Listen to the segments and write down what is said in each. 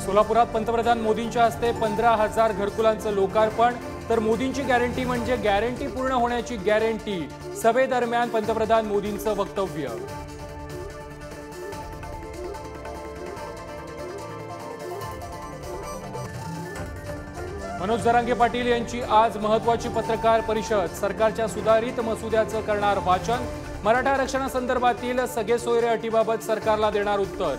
सोलापुरात पंतप्रधान मोदींच्या हस्ते 15,000 घरकुलांचं लोकार्पण। तर मोदींची गॅरंटी म्हणजे गॅरंटी पूर्ण होण्याची गॅरंटी। सभेदरम्यान पंतप्रधान मोदींचं वक्तव्य। मनोज जरांगे पाटील यांची आज महत्त्वाची पत्रकार परिषद। सरकारच्या सुधारित मसुद्याचं करणार वाचन। मराठा आरक्षणासंदर्भातील सगळे सोयरे अटीबाबत सरकारला देणार उत्तर।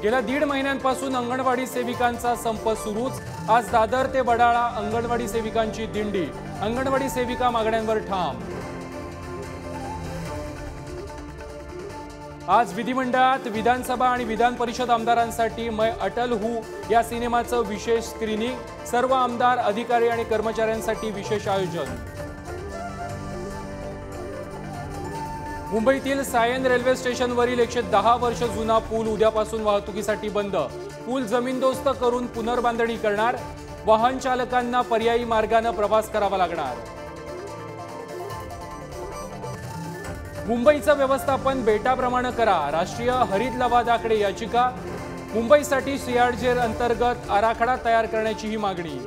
गेल्या 1.5 महिन्यांपासून अंगणवाडी सेविकांचा संप सुरूच। आज दादर ते वडाळा अंगणवाडी सेविकांची दिंडी। अंगणवाडी सेविका मागण्यांवर ठाम। आज विधिमंडळात विधानसभा आणि विधान परिषद आमदारांसाठी मैं अटल हूं या सिनेमाचं विशेष स्क्रीनिंग। सर्व आमदार अधिकारी आणि कर्मचाऱ्यांसाठी विशेष आयोजन। मुंबईतील सायन रेल्वे स्टेशनवरील 110 वर्ष जुना पूल उद्यापासून वाहतुकीसाठी बंद। पूल जमीनदोस्त करून पुनर्बांधणी करणार। वाहन चालकांना पर्यायी मार्गाने प्रवास करावा लागणार। मुंबईचं व्यवस्थापन बेटाप्रमाणे करा। राष्ट्रीय हरित लवादाकडे याचिका। मुंबईसाठी सीआरझेड अंतर्गत आराखडा तयार करण्याची ही मागणी।